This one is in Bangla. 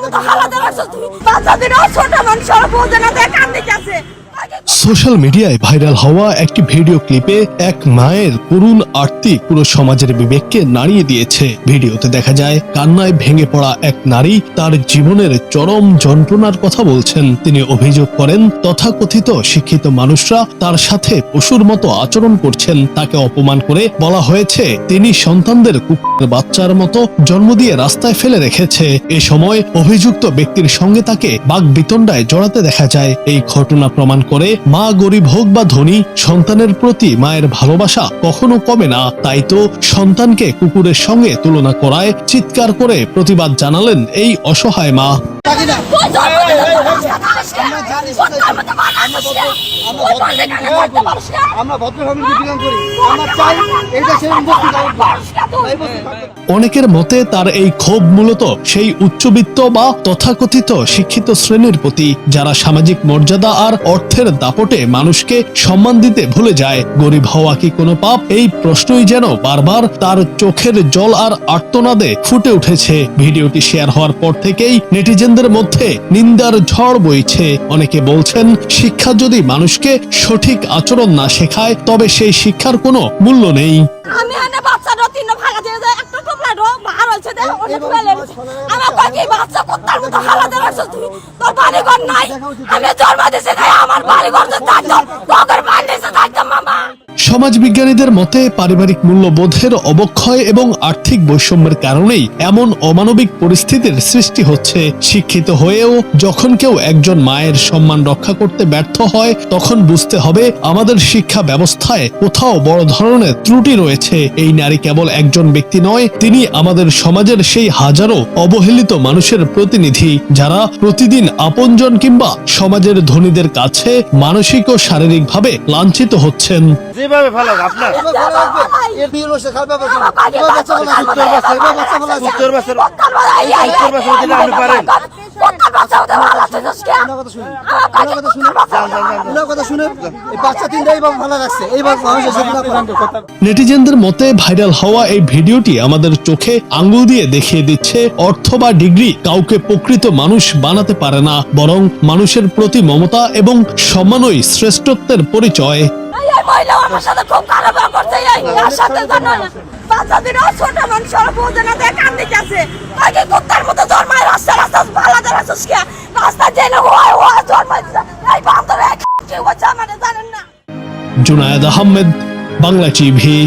মতো হালাতে রাখছো তুমি। বাচ্চা দিনও ছোট মানুষের বোঝে না, দেখ কান্দি কাছে। সোশ্যাল মিডিয়ায় ভাইরাল হওয়া একটি ভিডিও ক্লিপে এক মায়ের করুণ আরতি পুরো সমাজের বিবেককে নাড়িয়ে দিয়েছে। ভিডিওতে দেখা যায় কান্নায় ভেঙে পড়া এক নারী তার জীবনের চরম যন্ত্রণার কথা বলছেন। তিনি অভিযোগ করেন তথাকথিত শিক্ষিত মানুষরা তার সাথে পশুর মতো আচরণ করছেন। তাকে অপমান করে বলা হয়েছে তিনি সন্তানদের কুকুরের বাচ্চার মতো জন্ম দিয়ে রাস্তায় ফেলে রেখেছে। এ সময় অভিযুক্ত ব্যক্তির সঙ্গে তাকে বাকবিতণ্ডায় জড়াতে দেখা যায়। এই ঘটনা প্রমাণ করে মা গরিব হোক বা ধনী, সন্তানের প্রতি মায়ের ভালোবাসা কখনো কমে না। তাই তো সন্তানকে কুকুরের সঙ্গে তুলনা করায় চিৎকার করে প্রতিবাদ জানালেন এই অসহায় মা। অনেকের মতে তার এই ক্ষোভ মূলত সেই উচ্চবিত্ত বা তথাকথিত শিক্ষিত শ্রেণীর প্রতি, যারা সামাজিক মর্যাদা আর অর্থের দাপটে মানুষকে সম্মান দিতে ভুলে যায়। গরিব হওয়া কি কোনো পাপ? এই প্রশ্নই যেন বারবার তার চোখের জল আর আর্তনাদে ফুটে উঠেছে। ভিডিওটি শেয়ার হওয়ার পর থেকেই নেটিজেনদের মধ্যে নিন্দার ঝড় বইছে। অনেকে বলছেন শিক্ষা যদি মানুষকে সঠিক আচরণ না শেখায় তবে সেই শিক্ষার কোনো মূল্য নেই। আমি এনে বাচ্চাটা তিন ভাগা দিয়ে যায়, একটা টুকরাটো ভার হইছে দে ওনে ফেলে আমার বাকি বাচ্চা কুত্তার মতো হালাতে রাখছো তুমি। তোর বাড়ি ঘর নাই, আমি জন্ম দিছি তাই আমার বাড়ি ঘর তো থাকতো, তোর বাড়ি দিছে থাকতো মামা। সমাজবিজ্ঞানীদের মতে পারিবারিক মূল্যবোধের অবক্ষয় এবং আর্থিক বৈষম্যের কারণেই এমন অমানবিক পরিস্থিতির সৃষ্টি হচ্ছে। শিক্ষিত হয়েও যখন কেউ একজন মায়ের সম্মান রক্ষা করতে ব্যর্থ হয় তখন বুঝতে হবে আমাদের শিক্ষা ব্যবস্থায় কোথাও বড় ধরনের ত্রুটি রয়েছে। এই নারী কেবল একজন ব্যক্তি নয়, তিনি আমাদের সমাজের সেই হাজারো অবহেলিত মানুষের প্রতিনিধি, যারা প্রতিদিন আপনজন কিংবা সমাজের ধনীদের কাছে মানসিক ও শারীরিকভাবে লাঞ্ছিত হচ্ছেন। যেভাবে ভালো আপনার এর বিল বসে খাবে আপনি পারেন নেটিজেনদের মতে ভাইরাল হওয়া এই ভিডিওটি আমাদের চোখে আঙ্গুল দিয়ে দেখিয়ে দিচ্ছে অর্থ বা ডিগ্রি কাউকে প্রকৃত মানুষ বানাতে পারে না, বরং মানুষের প্রতি মমতা এবং সম্মানই শ্রেষ্ঠত্বের পরিচয়। মহিলা আমার সাথে খুব খারাপ করছে, এর সাথে বাচ্চা দিনও ছোট মানুষের বোঝে না, দেখ কান্দি কাছে। আগে কুত্তার মতো জন্মায় রাস্তা রাস্তা ভালাতে রাখছিস কে? রাস্তা জেনে হয় জন্মাইছে এই বান্দরে কি হচ্ছে আমাদের জানেন না। জুনায়েদ আহমেদ, বাংলা টিভি।